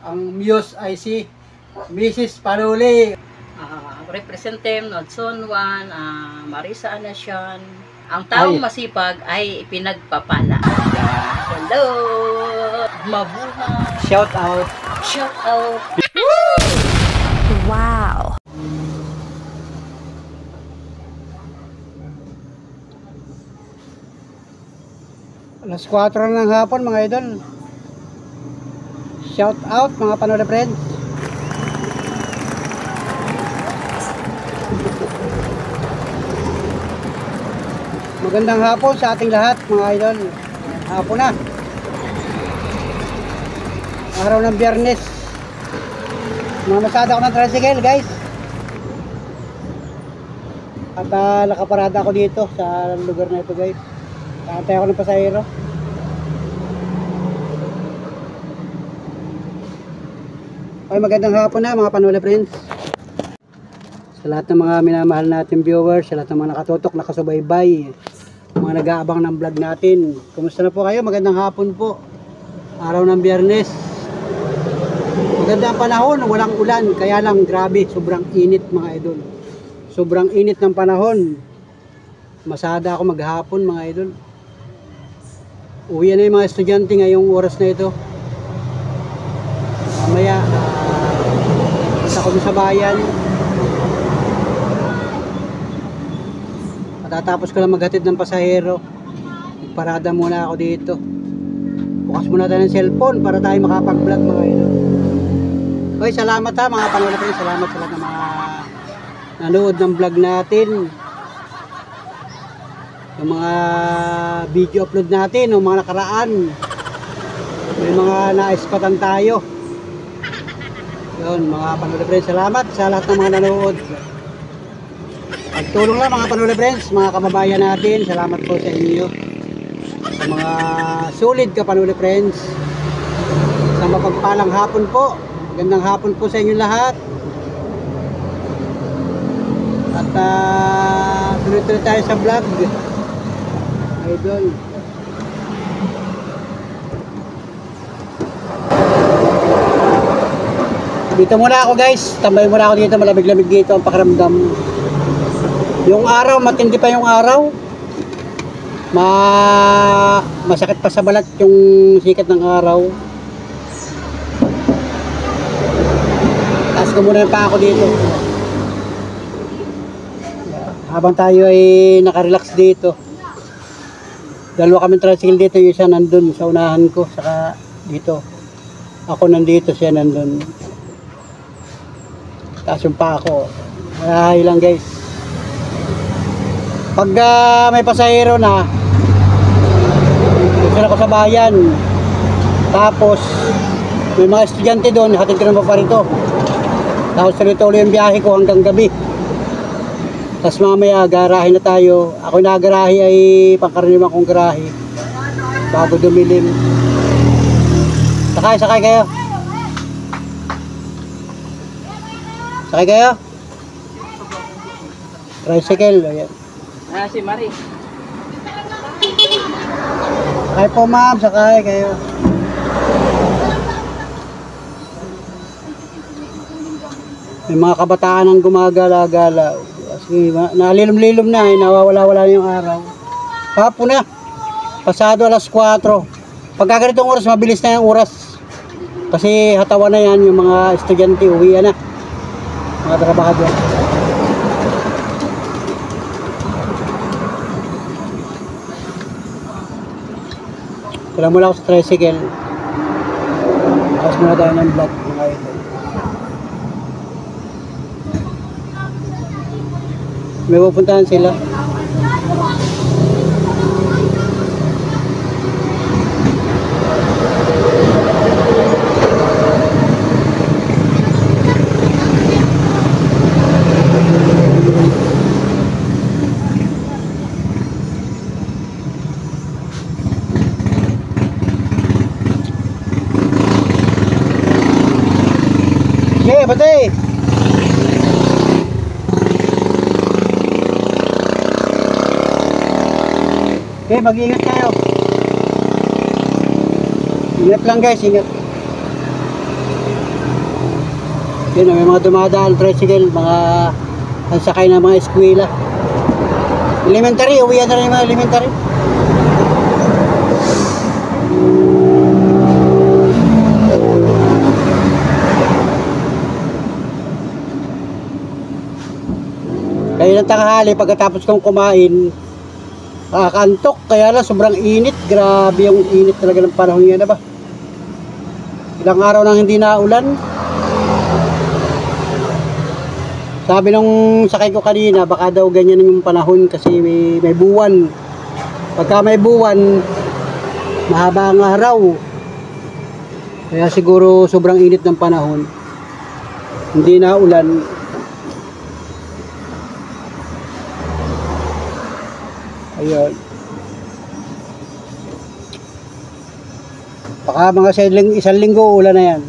ang Muse ay si Mrs. Panuli. Representative Nodson 1, Marisa Anasyan. Ang taong masipag ay ipinagpapala. Hello! Mabuhay! Shout out! Shout out! Wow! Alas 4 ng hapon mga idol. Shout out mga Panuli friends. Magandang hapon sa ating lahat mga idol. Hapon na. Araw ng Biyernes. Mamasada ako ng tricycle guys. At nakaparada ako dito sa lugar na ito guys. Nakantay ako ng pasahero. Ay, magandang hapon na mga Panuli friends. Sa lahat ng mga minamahal natin viewers, sa lahat ng mga nakatutok, nakasubaybay, mga nag-aabang ng vlog natin. Kumusta na po kayo? Magandang hapon po. Araw ng Biyernes. Magandang panahon, walang ulan. Kaya lang grabe, sobrang init mga idol. Sobrang init ng panahon. Masada ako maghapon mga idol. Uwi na yung mga estudyante ngayong oras na ito. Mamaya, punta ko sa bayan. Matatapos ko lang maghatid ng pasahero. Parada muna ako dito. Bukas muna tayo ng cellphone para tayo makapag-vlog mga idol. Okay, salamat ha mga Panuli friends. Salamat sa lahat ng mga nanood ng vlog natin. Yung mga video upload natin, yung mga nakaraan. May mga naispatan tayo. Yun mga Panuli friends. Salamat sa lahat ng mga nanood. Pagtulong lang mga Panuli friends, mga kababayan natin. Salamat po sa inyo. Sa mga solid ka Panuli friends. Sa mapagpalang hapon po. Magandang hapon po sa inyo lahat. At tuloy-tuloy tayo sa vlog. Idol. Dito muna ako guys. Tambay muna ako dito. Malamig-lamig dito ang pakiramdam. Yung araw, matindi pa yung araw. Masakit pa sa balat yung sikat ng araw. Taas ko muna pa ako dito. Habang tayo ay nakarelax dito. Dalawa kami tricycle dito, yung isa nandun sa unahan ko, saka dito. Ako nandito, siya nandun. Taas yung pa ako. Malahay lang guys. Pag may pasahero na, gusto ako sa bayan. Tapos, may mga estudyante doon, hatid ko naman pa rito. Tapos tuloy-tuloy yung biyahe ko hanggang gabi. Tapos mamaya, garahe na tayo. Ako nagarahe ay pangkaraniwan kong garahe. Bago dumilim. Sakay kayo. Sakay kayo. Tricycle, ayan. Si Marie. Sakay po ma'am, sakay kayo. May mga kabataan ang gumagala-gala. Kasi nalilom-lilom na, nawawala-wala yung araw. Hapon na. Pasado alas 4. Pagka ganitong oras, mabilis na yung oras. Kasi hatawan na yan yung mga estudyante, uwi na. Mga trabahador. Kailan mula ako sa tricycle. Tapos muna tayo ng vlog mga ito. May pupuntahan sila. Okay, batay! Okay, mag-ingat kayo. Ingat lang guys, ingat. Yun, may mga dumadaan, tricycle, mga sakay ng mga eskwela. Elementary, uwihan na rin yung mga elementary. Kaya ng tanghali, pagkatapos kong kumain, kakaantok, kaya lang sobrang init. Grabe yung init talaga ng panahon yan, ba? Ilang araw nang hindi naulan. Sabi nung sakay ko kanina, baka daw ganyan yung panahon kasi may buwan. Pagka may buwan, mahaba ang araw. Kaya siguro sobrang init ng panahon. Hindi naulan. Ayun. Baka mga isang linggo ulan na yan.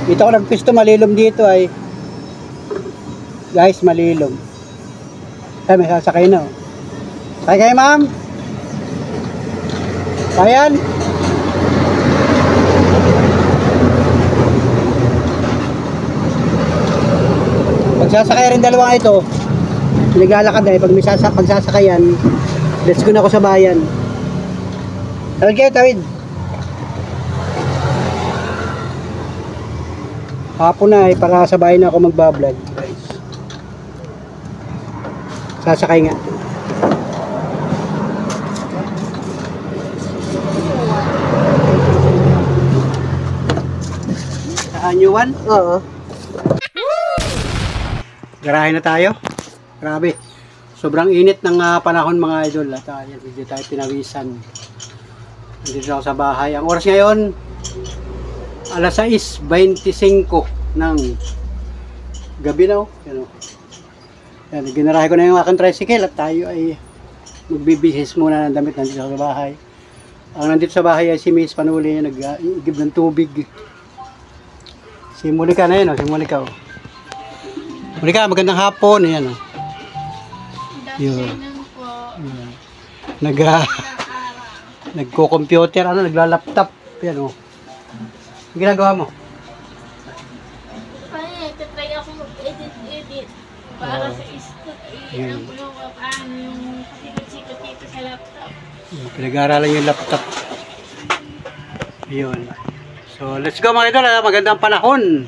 Dito ako nagpisto, malilom dito ay. Guys, malilom. Ay, may sasakay na. Sakay kayo, ma'am? Ayan. Pagsasakay rin dalawang ito, naglalakad na pag may pagsasakayan, let's go na ako sa bayan. Tawid kayo, tawid. Hapon na para sa bayan na ako magbablog, guys. Sasakay nga. Saan nyo, Juan? Oo. Garahe na tayo. Grabe. Sobrang init ng panahon mga idol. At hindi tayo pinawisan. Nandito ako sa bahay. Ang oras ngayon, alas 6:25 ng gabi na. Yan, yan, ginarahe ko na yung aking tricycle at tayo ay magbibihis muna ng damit nandito sa bahay. Ang nandito sa bahay ay si Miss Panuli, nag-igib ng tubig. Si Monica na yun, si Monica. Monica, magandang hapon. Ayan, oh. Yun. Nagko-computer, nagla-laptop. Yan, oh. Ang ginagawa mo? Try ako mag-edit para sa istot. Alam ko yung paano yung sikat-sikat dito sa laptop. Pinag-aaralan yung laptop. Ayun. So, let's go mga idol. Magandang panahon.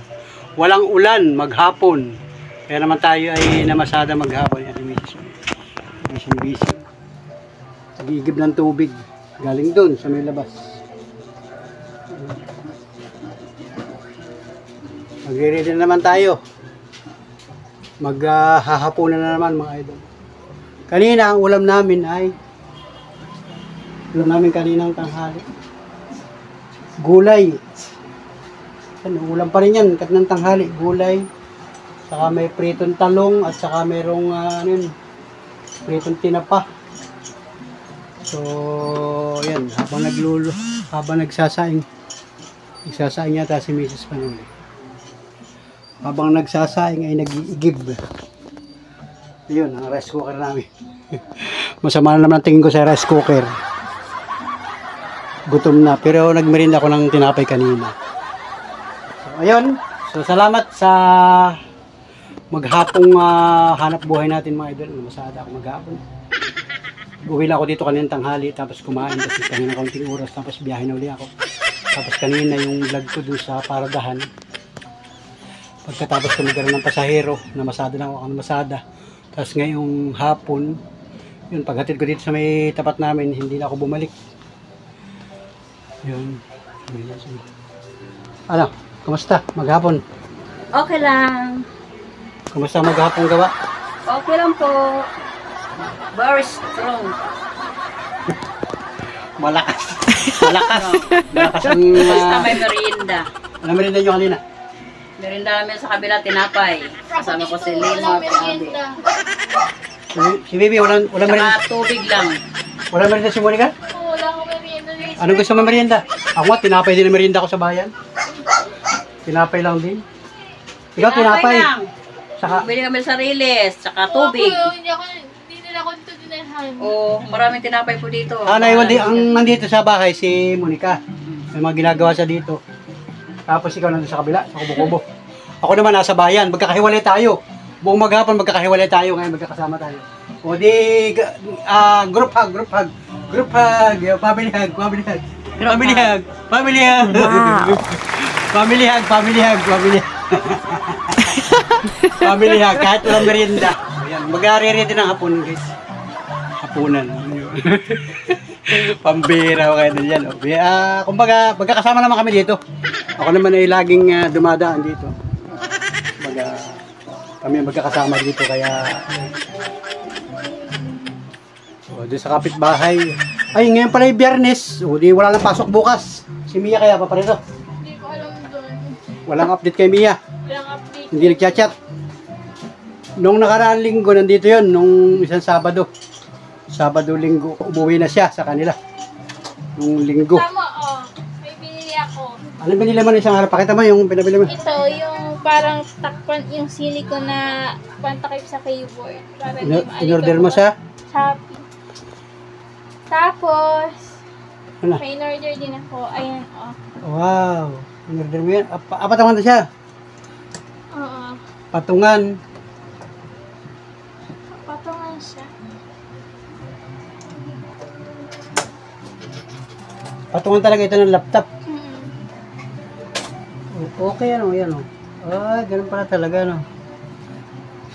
Walang ulan, maghapon. Kaya naman tayo ay namasada maghapon. Busy. Nag-iigib ng tubig. Galing dun sa may labas. Magre-ready na naman tayo. Maghahaponan na naman mga idol. Kanina ang ulam namin ay kaninang tanghali. Gulay. Ulam pa rin yan, kat ng tanghali, gulay. Saka may pritong talong at saka mayroong pritong tinapa. So, yan, habang nagsasaing yata si Mrs. Panuli. Habang nagsasaing ay nag-iigib. Yun, ang rice cooker namin. Masama na naman tingin ko sa rice cooker. Gutom na, pero nagmerinda ako ng tinapay kanina. So, ayun. So, salamat sa maghapong hanap buhay natin mga idol. Masada ako maghapon. Uwi lang ako dito kanina tanghali, tapos kumain kasi kanina kaunting oras, tapos biyahe na uli ako. Tapos kanina yung vlog ko dun sa Paradahan. Pagkatapos ko nagkaroon ng pasahero, namasada na ako ng masada. Tapos ngayong hapon, yun, paghatid ko dito sa may tapat namin, hindi na ako bumalik. Yun. Ano? Kumusta? Maghapon? Okay lang. Kumusta maghapon gawa? Okay lang po. Very strong. Malakas. Malakas. Malakas ang... Basta may merienda. Ano merienda nyo kanina? Merienda namin sa kabila, tinapay. Kasama ko si Lima, Abi. Si Bibi, walang merienda. Saka tubig lang. Walang merienda si Monica? Wala akong merienda. Anong gusto mo merienda? Ako nga, tinapay din ang merienda ko sa bayan. Tinapay lang din. Ikaw, tinapay. lang. Saka, Bili kami sa Riles, saka tubig. Hindi nila ako dito din. tindahan. Oo, maraming tinapay po dito. Naiwan din, ang nandito sa bahay, si Monica. May mga ginagawa siya dito. Tapos ikaw nandun sa kabila, sa kubo-kubo. Ako naman nasa bayan, magkakahiwalay tayo. Buong maghapon, magkakahiwalay tayo. Ngayon, magkakasama tayo. O di, group hug, group hug. Group hug, family hug, family hug. Family hug, family hug. Wow. Family hug, family hug, family hug. Family hug, kahit walang merienda. Ayan, mag-ready ng hapon, guys. Hapunan. Pambira kayo na dyan. Kumbaga, magkakasama naman kami dito. Ako naman ay laging dumadaan dito. Kami magkakasama dito, kaya doon sa kapitbahay. Ay, ngayon pala yung Biyernes. Di wala nang pasok bukas. Si Mia kaya pa rin to? Hindi ko alam doon. Walang update kay Mia. Walang update. Hindi nagchat-chat. Nung nakaraang linggo, nandito yon nung isang Sabado. Sabado-linggo, umuwi na siya sa kanila. Nung linggo. Tama, oh. May binili ako. Ano binili mo na isang harap? Pakita mo yung pinabili mo. Ito, yung parang takpan, yung silicone na pantakip sa keyboard. Para hindi In-order mo sa? Shopee. Tapos, Ano? may in-order din ako. Ayan, oh. Wow. In-order mo yan. Patungan na siya. Oo. Patungan. Patungan siya. Patungan talaga ito ng laptop. Mm. Okay, ano, yan, o. Ay, ganun pala talaga, no.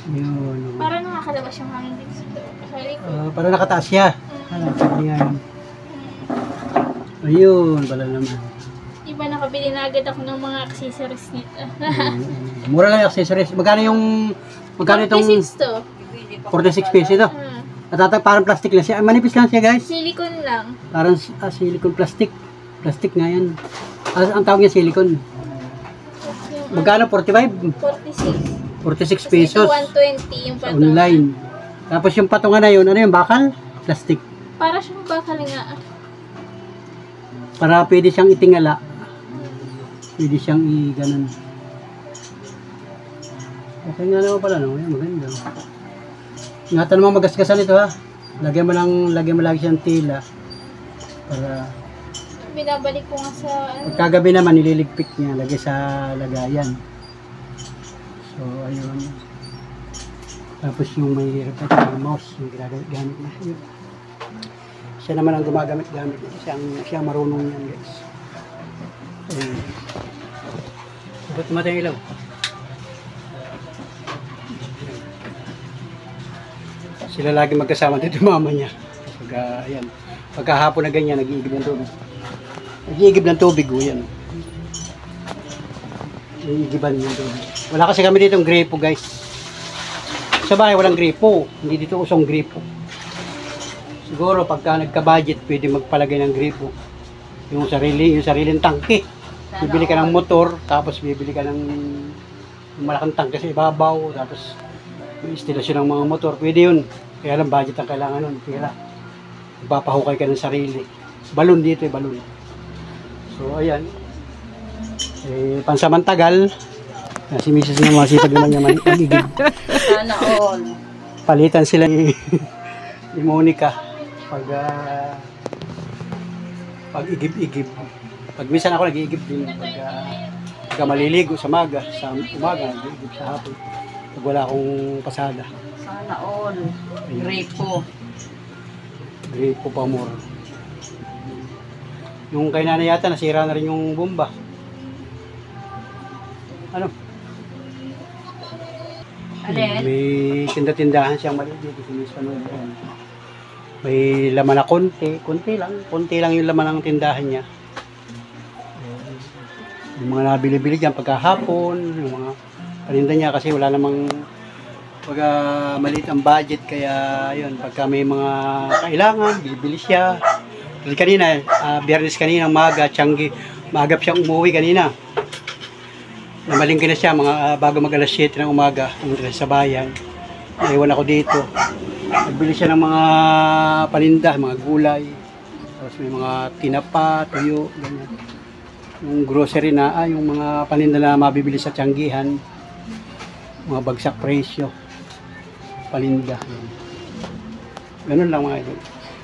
Yun, o. Para nakakalabas yung hangin dito sa likod. Para nakataas siya. Ano, sabi nga yun. Ayun, pala naman. Iba nakabili na agad ako ng mga accessories nito. Mura lang yung accessories. Magkano itong 46 to. 46 pesos ito? Parang plastic lang siya. Manipis lang siya, guys. Silicone lang. Parang silicone plastic. Plastic nga yan. Ang tawag niya silicone. Magkano? 45? 46. 46 pesos. Ito 120 yung Sa patungan. online. Tapos yung patungan na yun, ano yung bakal? Plastic. Para siyang bakal nga. Para pwede siyang itingala. Pwede siyang i-ganon. Okay nga naman pala, no? Yan, maganda. Ingatan naman magasgasan ito, ha? Lagyan mo lagi siyang tila. Para Binabalik ko nga sa pagkagabi naman, nililigpit niya. Lagay sa lagayan. So, ayun. Tapos yung may repeat mouse, yung ginagamit na. Yun. Siya naman ang gumagamit gamit. Siya marunong yan, guys. Ayun. Ba't matay ilaw? Sila lagi magkasama dito mama niya. Ayan. Pagkahapon na ganyan, nag-iigib ng tubig. Nag-iigib ng tubig, yan. Nag-iigiban yung tubig. Wala kasi kami dito ng gripo, guys. Sa bahay walang gripo. Hindi dito usong gripo. Siguro pagka nagka-budget, pwede magpalagay ng gripo. Yung sariling tangke. Bibili ka ng motor, tapos bibili ka ng malaking tangke sa ibabaw, tapos may instalasyon ng mga motor. Pwede yun. Kaya lang budget ang kailangan nun. Kaya magpapahukay ka ng sarili. Balon dito, balon. So, ayan. Pansamantagal, si Mrs. na masipag naman niya mag-igib. Sana all. Palitan sila ni Monica pag igib-igib. Pag minsan ako nag-iigib din pagka maliligo sa umaga, nag-iigib sa hapon. Pag wala akong pasada. Sana all. Gripo. Gripo pa more. Yung kay nanay yata, nasira na rin yung bomba. Ano? Alin? May tinda-tindahan siyang maliit dito. May laman na konti lang yung laman ng tindahan niya. Yung mga nabili-bili dyan pagkahapon, yung mga paninda niya kasi wala namang pagka maliit ang budget, kaya yun, pagka may mga kailangan, bibili siya. Kasi kanina, Biyernes kanina, maagap siyang umuwi kanina. Namalingki na siya, bago mag alas 7 ng umaga, pumunta sa bayan. Naiwan ako dito. Nagbili siya ng mga paninda, mga gulay. Tapos may mga tinapa, tuyo, ganyan. Yung grocery na, yung mga paninda na mabibili sa tiyanggihan. Mga bagsak presyo. Paninda. Ganun lang mga idol.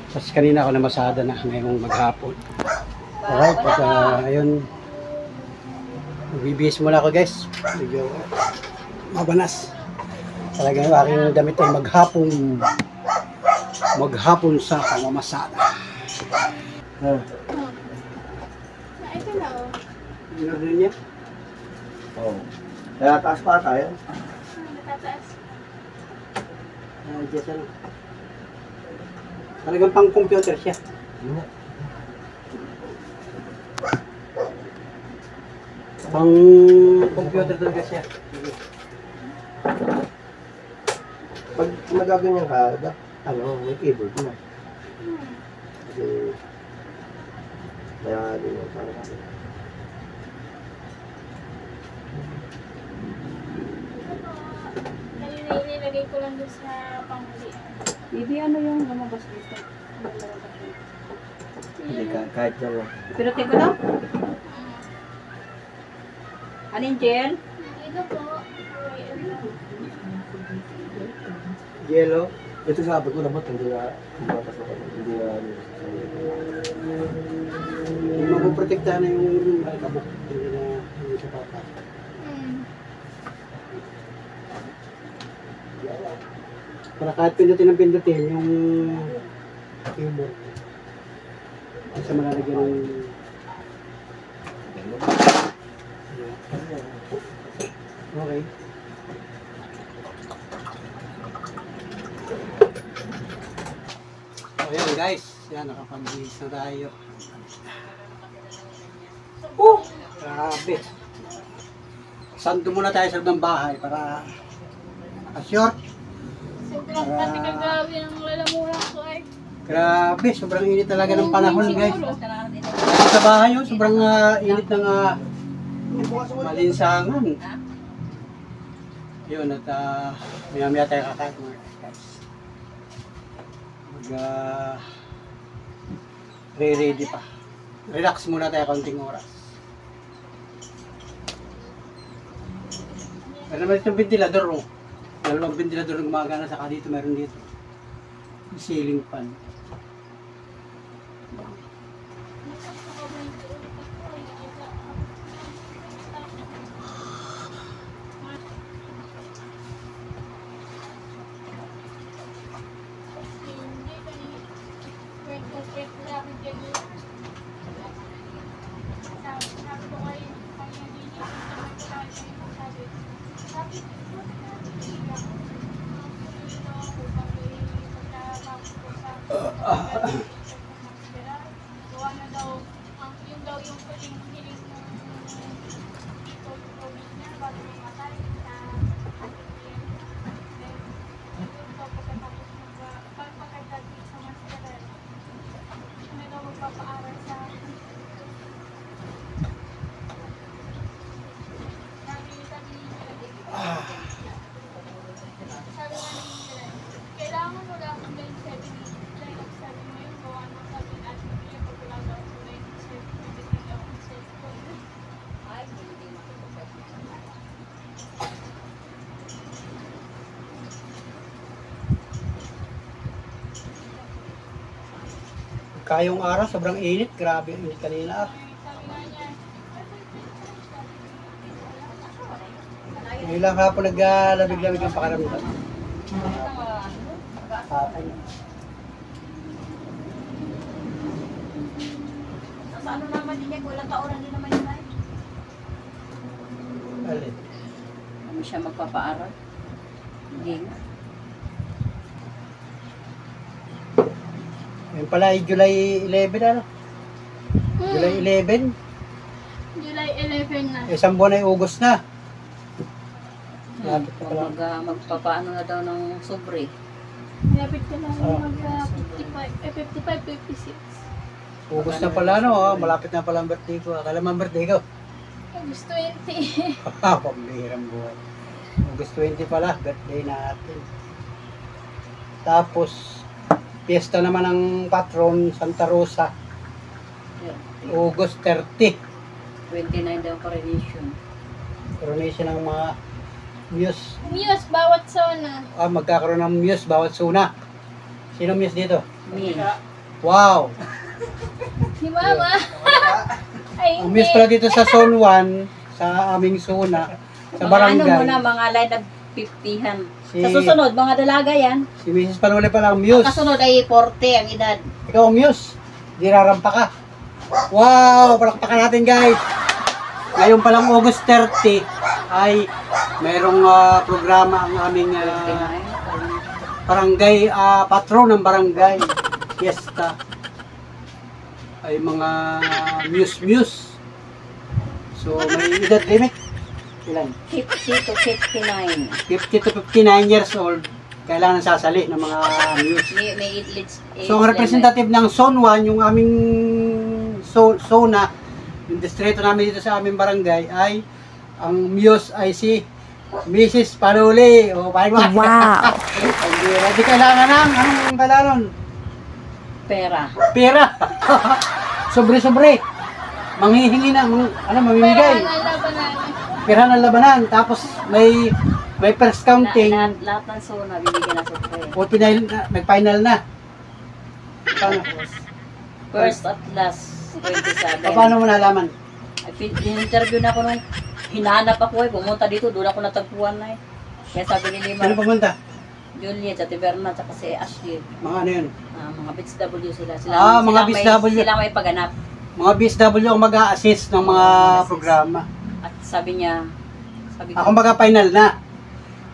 Tapos kanina ako namasada na ngayong maghapon. Alright, at ayun. Magbibihis muna ako guys. Medyo mabanas. Talaga yung aking damit ay maghapon sa pamamasada. Oh. Ito na oh. Ano rin niya? Oo. Kaya taas pa tayo. Natataas. Diyos ano. Talagang pang computer siya. Pang computer talaga siya. Pag nagaganyan ka, may keyboard na. Kasi, kaya din yung parang Nilagay ko lang doon sa panghuli. Bibi, ano yung lumabas dito? hindi ka, kahit dyan lang. Pero ko na? Ano yung gel? Ito po. Yellow. Ito sa abot ko na hindi na mapasok. Hindi na Mapoprotektahan na yung kabuk. Hindi siya papasok. Para kahit pindutin yung keyboard. Kasi malalagyan ng... Okay. So yan guys, yan nakapag-bihis na tayo. Grabe. Sando muna tayo sa loob ng bahay para naka-short. Sobrang pati kagawi ng lalamuran ko ay. Grabe, sobrang init talaga ng panahon guys. Sa bahay yun, sobrang init ng malinsangan. Yun, at maya-maya tayo kakain mga guys. Re-ready pa. Relax muna tayo konting oras. Pero naman itong ventilador, oh. Dalawang ventilador na gumagana, saka dito, meron dito. Ceiling fan. Gawa na daw, yun daw yung hiling ng COVID niya bago mamatay sa yun daw pagkatapos pagkatapos sa masteral. Ano daw magpapaaral sa kailangan mo lang ng 7 line of 7 mo yung gawa ng 7 at yung pagkulaga ko 97 ako sa school. Ay, hindi makikipag. Kayong araw, sobrang init. Grabe, init kanina. Sabi nga niya, Ngayon lang hapon naglamig-lamig ang pakaramdam. Sa ano naman din niya, walang kaoran din naman yun ay. Alin? Ano siya magpapaaral? Hindi nga. Ngayon pala ay July 11 ano? July 11? July 11 na. Isang buwan ay August na. Lapit na pala. Magpapaano na daw ng sobre. Malapit ka lang magka 55, 56. August na pala no, malapit na pala ang birthday ko. Akala mo ang birthday ko? August 20. Pambihirang buwan. August 20 pala, birthday natin. Tapos, piyesta naman ng patron, Santa Rosa. August 30. 29 daw coronation. Coronation ng mga muse. Muse, bawat zona. Magkakaroon ng muse bawat zona. Sino Muse dito? Me. Wow! Si Mama. Ay, Ang hindi. Muse pala dito sa Zone 1, sa aming zona, sa Mga barangay. ano muna, mga line of 50-han. Si- Sa susunod, mga dalaga yan. Si Mrs. Panuli pala ang Ang Muse. kasunod ay 40 ang edad. Ikaw ang Muse. Di rarampa ka. Wow! Palakpakan natin guys. Ngayon palang August 30 ay mayroong programa ang aming barangay, patron ng barangay. Fiesta. Ay mga Muse. So may edad limit. Ilan? 50 to 59. 50 to 59 years old. Kailangan sasali ng mga Muse. May age So, ang representative ng Zone 1, yung aming zona, yung distrito namin dito sa aming barangay, ay ang Muse ay si Mrs. Panuli. O, paano ba? Wow! Hindi kailangan ng, anong kailangan? pera. Pera. Sobre-sobre. Manghihingi na, mamimigay. Pero lalaban namin. Pera ng labanan. Tapos, may first counting. Lahat ng zona, bibigyan na sa O, nag-final na. Paano? First at last, 27. Paano mo nalaman? Interview na ako nung hinanap ako pumunta dito, doon ako natagpuan na Kaya sabi ni Sino Lima, pumunta? Juliet, at Tiberna, at si Ashley, Mga ano yun? mga BSW sila. Mga BSW. Sila may pagganap. Mga BSW ang mag-a-assist ng mga programa. At sabi niya, Ako mag-final na.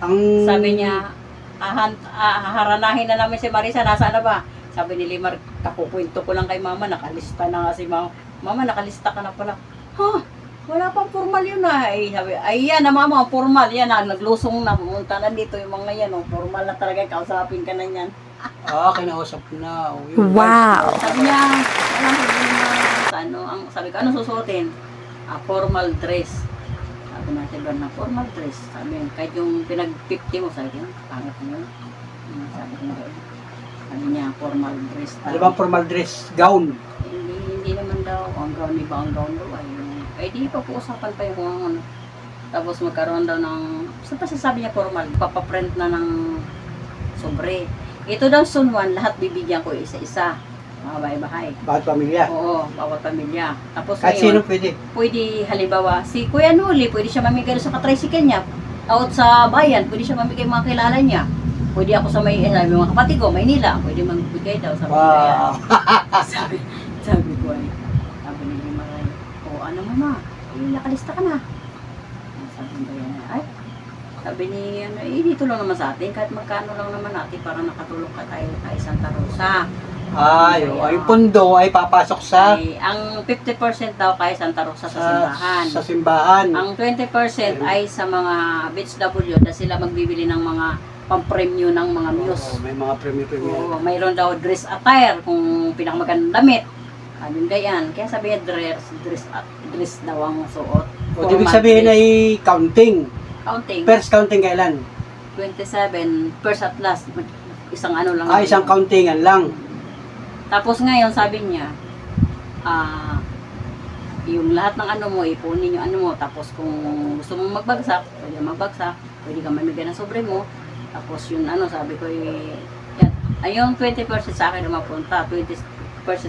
Ang sabi niya, haranahin na namin si Marisa, nasaan na ba? Sabi ni Limar, kakukwento ko lang kay Mama, nakalista na nga si Mama. Mama, nakalista ka na pala. Ha? Wala pang formal yun na. Sabi, ay yan na Mama, formal yan na. Naglusong na, pumunta na dito yung mga yan. Formal na talaga, kausapin ka na yan. kinausap na. Wow! Sabi niya, walang problema. Sabi ko, ano susuotin? Formal dress. Sabi na si Bern na, formal dress. Sabi niya, kahit yung pinag-50 mo, sabi niya, pangit mo yun. Sabi ko na yun. Sabi niya, formal dress. Ano bang formal dress? Gown. Hindi naman daw, ang gown, iba ang gown daw. Ay di pa po usapan pa yung kung ano. Tapos magkaroon daw ng, saan pa sasabi niya formal? Papaprint na ng sobre. Ito daw sunwan, lahat bibigyan ko isa-isa. Mga bahay-bahay. Bawat pamilya. Oo, bawat pamilya. Tapos Kahit sino ngayon, pwede. pwede halimbawa, si Kuya Nuli, pwede siya mamigay sa katricycle niya. Out sa bayan, pwede siya mamigay mga kilala niya. Pwede ako sa sabi mga kapatid ko, Maynila, pwede magbigay daw sa Wow. sabi ko ay, sabi ni Maray, ano Mama, nakalista ka na. Sabi ko yan, ay, sabi ni, dito lang naman sa atin, kahit magkano lang naman natin para nakatulong ka tayo kay Santa Rosa. Yung pondo ay papasok sa Ang 50% daw kay Santa Rosa sa simbahan. Sa simbahan. Ang 20% ay sa mga BSW na sila magbibili ng mga pang-premyo ng mga Muse. May mga premium. Oo, mayroon daw dress attire kung pinakamagandang damit. Anong gayan. Kaya sabi niya dress daw ang suot. O, ibig sabihin ay counting. Counting. First counting kailan? 27, first at last. Isang ano lang. Isang countingan lang. Tapos ngayon sabi niya, yung lahat ng ano mo, ipunin yung ano mo. Tapos kung gusto mong magbagsak, pwede magbagsak. Pwede ka mamigay ng sobre mo. Tapos yung ano, sabi ko, yan. Yung 20% sa akin na mapunta, 20%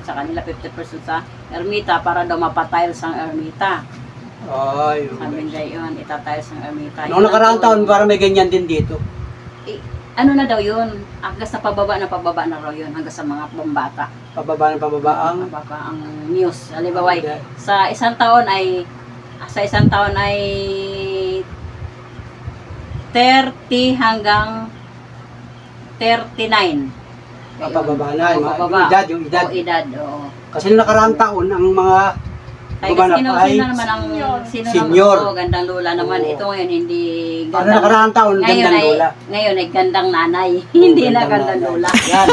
sa kanila, 50% sa ermita para daw mapatiles ang ermita. Sabi niya yun, itatiles ang ermita. Noong nakaraang taon, para may ganyan din dito. Ano na daw yun? Hanggang sa pababa na raw yun. Hanggang sa mga pambata. Pababa ang Pababa ang news. Halimbawa, sa isang taon ay 30 hanggang 39. pababa na. Pababa. Yung edad. Oo, edad. Oo. Kasi noong nakaraang taon, ang mga gumanap ay sino naman ang senior. Oo, gandang lola naman. Oo. Ito ngayon, hindi Ano gandang. nakaraang taon, gandang lola. Ngayon ay gandang nanay. Hindi na gandang lola. Yan.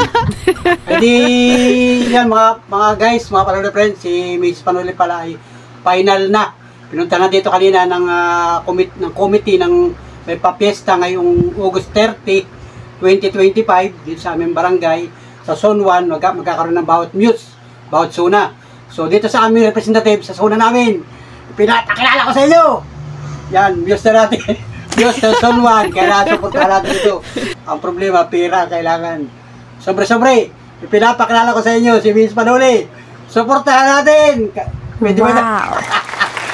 Yan mga guys, mga Panuli friends, si Miss Panuli pala ay final na. Pinunta na dito kanina ng committee ng may papiesta ngayong August 30, 2025 dito sa aming barangay sa Zone 1. Magkakaroon ng bawat Muse, bawat zona. So dito sa aming representative sa zona namin, pinatakilala ko sa inyo. Yan, Muse na natin. Muse sa Zone 1, kailangan supportahan natin ito. Ang problema, pera kailangan. Sobre-sobre. Ipinapakilala ko sa inyo si Vince Panuli. Suportahan natin. Pwede ba na?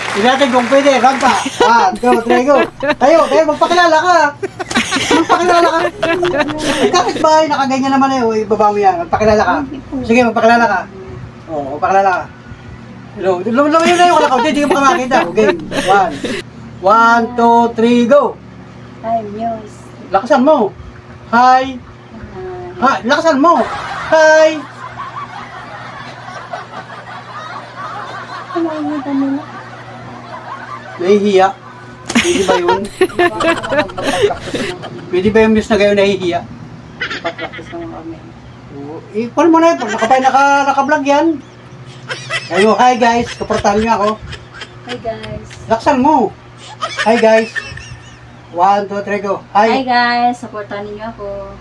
Hindi natin kung pwede. Rampa. 1, 2, 3, go. Tayo, magpakilala ka. Magpakilala ka. Kahit ba nakaganyan naman eh. Ibaba mo yan. Magpakilala ka. Sige, magpakilala ka. Oo, magpakilala ka. Lumayo na yung kalakaw. Hindi ka makakita. Okay. 1, 2, 3, go. Hi, Muse. Lakasan mo. Hi. Ha, lakasan mo. Hi. Ano yung kanina? Nahihiya. Pwede ba yun? Pwede ba yung news na gayon nahihiya? Pag-practice naman kami. Paano mo na yun? Naka-vlog yan. Ayo, hi guys. Kaportahan niyo ako. Hi, guys. Laksan mo. Hi guys. 1, 2, 3, go. Hi, Hi. guys. Supportan niyo ako.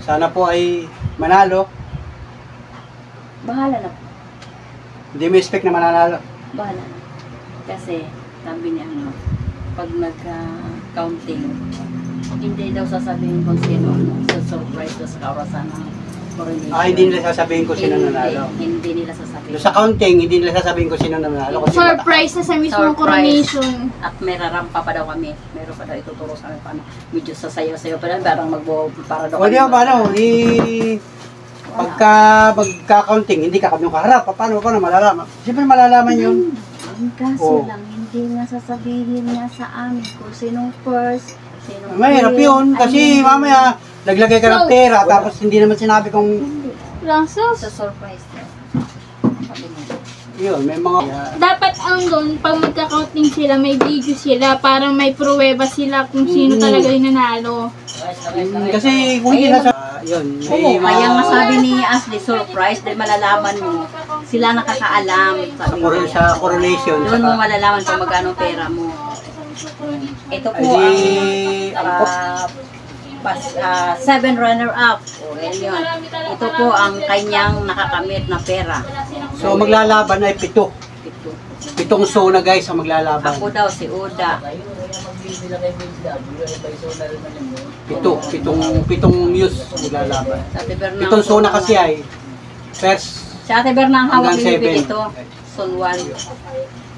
Sana po ay manalo. Bahala na po. Hindi mo expect na mananalo. Bahala na. Kasi, sabi niya, pag nag-counting, hindi daw sasabihin kung sino, surprise daw sa kaurasan ng coronation. Hindi nila sasabihin ko sino nanalo. Hindi nila sasabihin. Sa counting, hindi nila sasabihin ko sino nanalo. Kasi Surprise na sa mismong Surprise. coronation. At may rarampa pa daw kami. Meron pa daw ituturo sa amin paano. Medyo sasayaw-sayaw pa lang. Parang para daw. O di ba, paano? Pagka magka-counting, hindi ka kami kaharap. Paano malalaman? Siyempre malalaman yun. Ang kaso lang, hindi nga sasabihin niya sa amin kung sinong first, sinong Mahirap yun. Kasi mamaya, naglagay ka ng pera, tapos hindi naman sinabi kung Lansos. sa surprise daw. Sabi niya. yun, may mga... Dapat ang doon, pag magka-counting sila, may video sila para may pruweba sila kung sino talaga yung nanalo. Kasi kung hindi nasa... yun, Oo, kaya nga sabi ni Ashley, surprise, dahil malalaman mo, sila nakakaalam. Sabi niya. sa coronation. Doon mo malalaman kung magkano pera mo. Ito po ang 7 runner-up. O, yun. Ito po ang kanyang nakakamit na pera. So maglalaban ay 7. Ito. 7 zona guys ang maglalaban. Ako daw, si Uda. 7 news maglalaban. Sa Ate Bernang. 7 zona kasi ay first Sa Ate Bernang hawak hanggang binibili 7. ito. Son 1.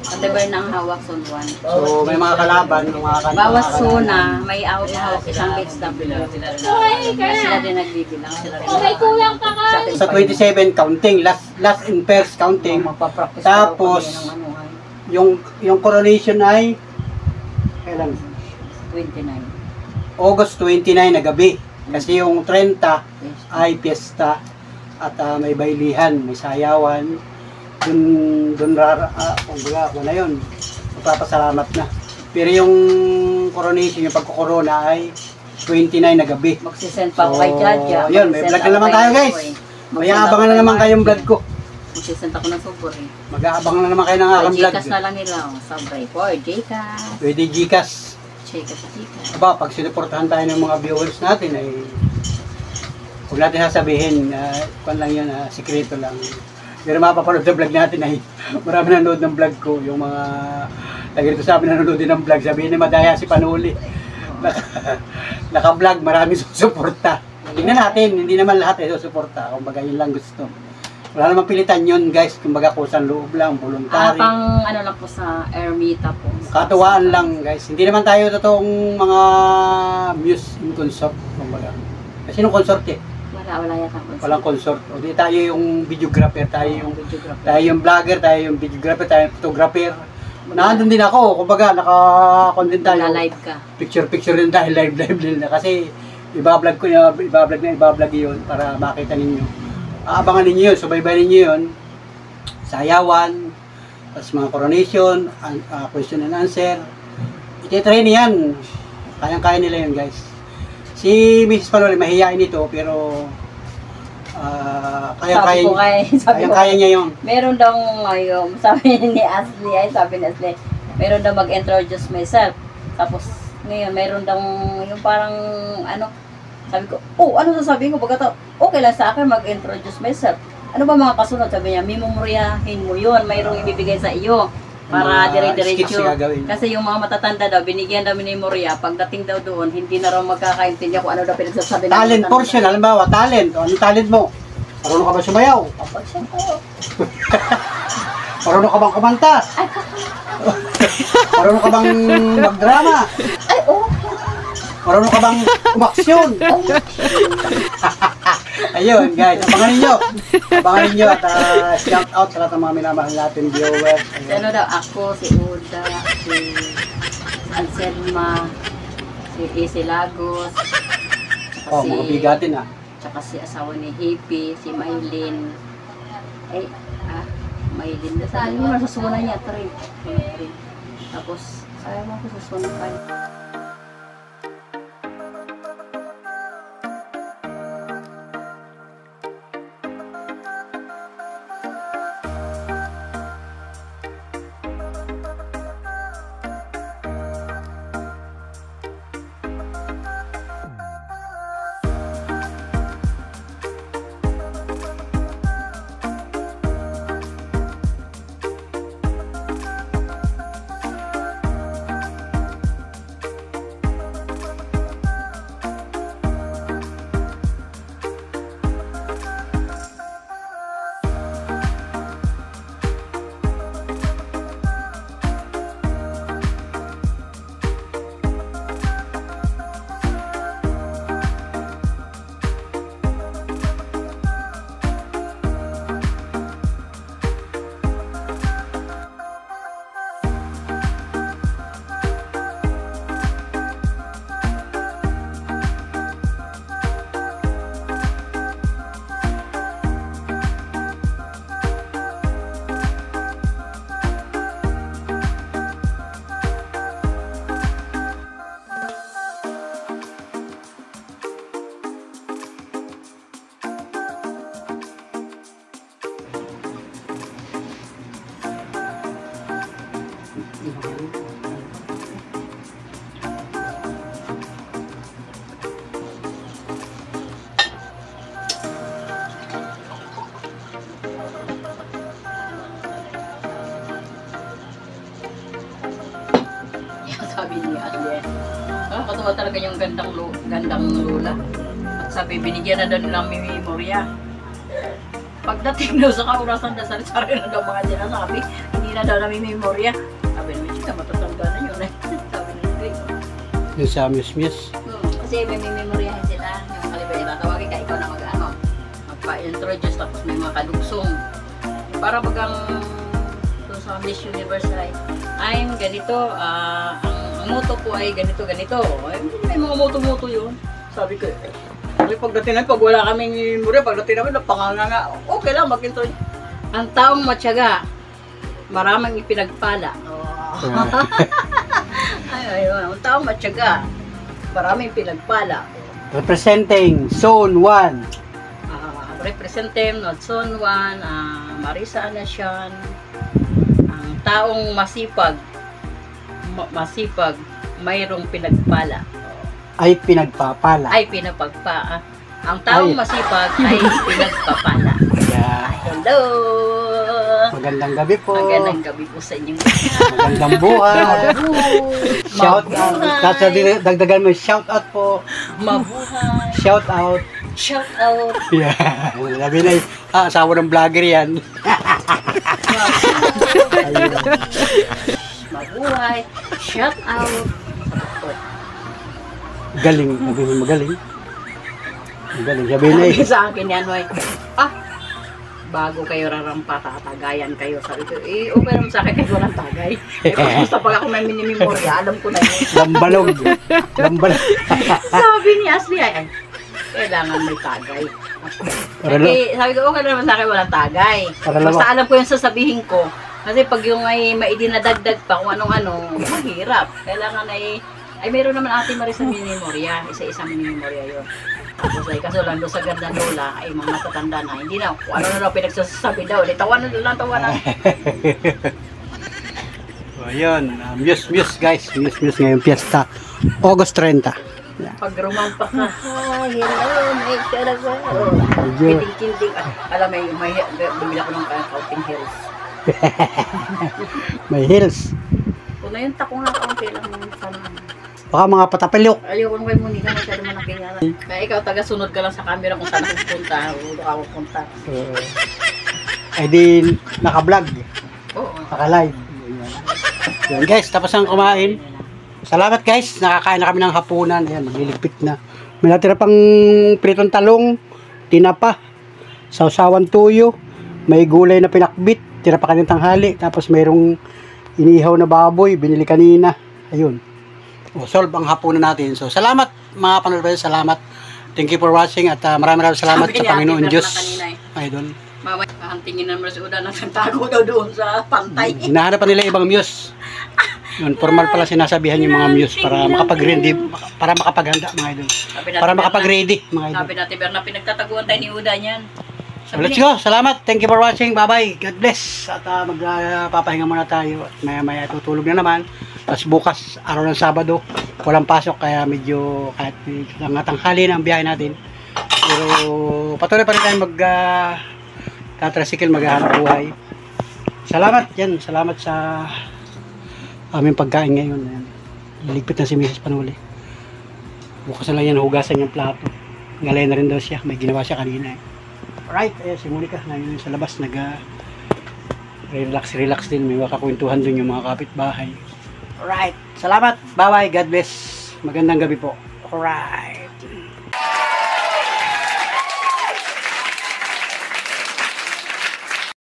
Ate Bernang hawak, Son 1. So may mga kalaban, Bawat zona, may hawak isang HW. Sila din nagbibilang. Sila rin. Okay, kulang pa ka. sa 27 counting, last in first counting. Magpapractice Tapos, daw kami ng anuhan. Yung coronation ay kailan? 29. August 29 na gabi. Kasi yung 30 ay piyesta at may bailihan, may sayawan. Dun kumbaga, ako na yun. Magpapasalamat na. Pero yung coronation, yung pagkukorona ay 29 na gabi. Magsisend pa ako kay Jaja. Yun, may vlog na naman tayo guys. May abangan na naman kayong vlog ko. Magsisend ako ng super eh. Mag-aabang na naman kayo ng aking vlog. Gcash na lang nila. Sabay po, Gcash. Pwede Gcash. Gcash. Aba, pag sinuportahan tayo ng mga viewers natin ay huwag natin sasabihin, kung lang yun, sikreto lang. Pero mapapanood sa vlog natin ay marami nanonood ng vlog ko. Yung mga taga-rito sa amin nanonood din ng vlog. Sabihin ni Madaya si Panuli. Naka-vlog, marami susuporta. Tingnan natin, hindi naman lahat ay susuporta. Kumbaga yun lang gusto. Wala namang pilitan yun guys. Kumbaga kusang loob lang, voluntary. Pang ano lang po sa Ermita po. Katuwaan lang guys. Hindi naman tayo totoong mga muse in consort. Kumbaga. Kasi nung consort eh. Wala yata po. Walang consort. O di tayo yung videographer, tayo yung videographer. vlogger, tayo yung videographer, tayo yung photographer. Nandun din ako, kumbaga naka-content tayo. Live ka. Picture din tayo, live din na. Kasi iba-vlog ko na, iba-vlog yun para makita ninyo. Aabangan ninyo yun, subaybayan ninyo yun. Sayawan, tapos mga coronation, question and answer. Ititrain yan. Kayang-kaya nila yun guys. Si Mrs. Panoli, mahihain ito, pero kaya niya yun. Meron daw ngayon, sabi ni Ashley, meron daw mag-introduce myself. Tapos ngayon, meron daw yung parang ano, sabi ko, ano sasabihin ko? Pagkata, okay lang sa akin mag-introduce myself. Ano ba mga kasunod? Sabi niya, memoryahin mo yun, mayroong ibibigay sa iyo. Para Mga dire-diretso. skits gagawin. Kasi yung mga matatanda daw, binigyan daw ni Moria, pagdating daw doon, hindi na raw magkakaintindihan kung ano daw pinagsasabi ng Talent matatanda. portion, halimbawa, talent. O, anong talent mo? Marunong ka ba sumayaw? Kapag siya po. Marunong ka bang kumanta? Marunong ka bang magdrama? Ay, oh! Marunong ka bang umaksyon? Ayun, guys. Abangan ninyo. Abangan ninyo at shout out sa lahat ng mga minamahal natin viewers. Si ano daw, ako, si Uda, si Anselma, si Isi Lagos, Oh, mga bigatin ah. tsaka si asawa ni Hippie, si Maylin. Ay, Maylin na sa ano, masusunan niya, 3. Tapos, ayaw mo ko susunan ka. Sabi ni Ashley, katuwa talaga yung gandang lola. At sabi, binigyan na daw nilang memorya. Pagdating daw sa kaurasan na sari-sari na daw mga sinasabi, hindi na daw namin memorya. Sabi namin, chika, matatanda na yun. Sabi namin, Yung sa Miss. kasi may memoryahin sila. Yung kalibay, tatawagin ka, ikaw na magpa-introduce, tapos may mga kalugsong. Para bagang sa Miss Universe I'm ganito, ang moto ko ay ganito. Ay, may mga moto yun. Sabi ko, pagdating namin, pag wala kaming memorya, pagdating namin, napanganga, okay lang, mag-introduce. Ang taong matyaga, maraming ipinagpala. Ang taong matyaga, maraming pinagpala. Representing Zone 1. Representing Zone 1, Marisa Anasyan, ang taong masipag, mayroong pinagpala. Ay pinagpapala. Ay pinapagpa. Ang taong masipag ay pinagpapala. Yeah. Hello! Magandang gabi po. Magandang gabi po sa inyong Magandang buhay. Shout out. Tapos dagdagan mo, shout out po. mabuhay. Shout out. Shout out. Yeah. Sabi na, asawa ng vlogger yan. Mabuhay. Shout out. Galing. Sabi mo, magaling. Magaling. Sabi na Sabi sa akin yan, Noy. Bago kayo rarampa, tatagayan kayo. Sabi ko, okay naman sa akin kayo walang tagay. Basta pag ako may minimemorya, alam ko na yun. Lambalog. Sabi ni Ashley, kailangan may tagay. Sabi ko, okay naman sa akin walang tagay. Basta alam ko yung sasabihin ko. Kasi pag yung ay maidinadagdag pa kung anong-ano, mahirap. Kailangan ay mayroon naman Ate Marisa minimemorya. Isa-isang minimemorya yun. Tapos ay kaso lang doon sa ganda lola ay mga matatanda na. Hindi na, kung ano na daw pinagsasabi daw. Tawanan na lang, tawanan. So, ayun. Muse guys. Muse ngayong piyesta. August 30. Yeah. Pag rumampa ka, hello, may talaga. Kiting-kiting. Alam, may bumili ako ng Counting Hills. May heels. Kung na yung takong nga kaunti lang sana. Baka mga patapilok. Ayoko nung kay Monica, masyado man nakingala. Kaya ikaw, taga-sunod ka lang sa camera kung saan ako pupunta. Ulo ka pupunta. Ay di naka-vlog. Oo. Naka-live. Yan guys, tapos ang kumain. Salamat guys, nakakain na kami ng hapunan. Ayan, magliligpit na. May natira pang pritong talong, tinapa, sausawan tuyo, may gulay na pinakbit, tira pa kanina tanghali, tapos mayroong inihaw na baboy, binili kanina. Ayun. O, solve ang hapunan natin. So, salamat mga panonood, salamat. Thank you for watching at maraming salamat Sabi sa ni Ate Panginoon Berna Diyos. kanina Idol. Mamay, kahantingin naman si Uda na nagtago daw doon sa pantay. Hinahanap pa nila ibang muse. Yun, formal pala sinasabihan yung mga muse para makapag-ready, para makapaghanda mga idol. Para makapag-ready mga idol. Sabi natin, Berna, pinagtataguan tayo ni Uda niyan. So, let's go. Salamat. Thank you for watching. Bye-bye. God bless. At magpapahinga muna tayo. At maya-maya tutulog na naman. Tapos bukas, araw ng Sabado, walang pasok. Kaya medyo, kahit tanghali na ang biyahe natin. Pero patuloy pa rin tayo tatricycle, maghahanap buhay. Salamat yan. Salamat sa aming pagkain ngayon. Ayan. Liligpit na si Mrs. Panuli. Bukas na lang yan, hugasan yung plato. Ngalay na rin daw siya. May ginawa siya kanina. Alright, si Monica ngayon sa labas relax din. May makakwentuhan dun yung mga kapitbahay. Alright, salamat. Bye-bye. God bless. Magandang gabi po. Alright.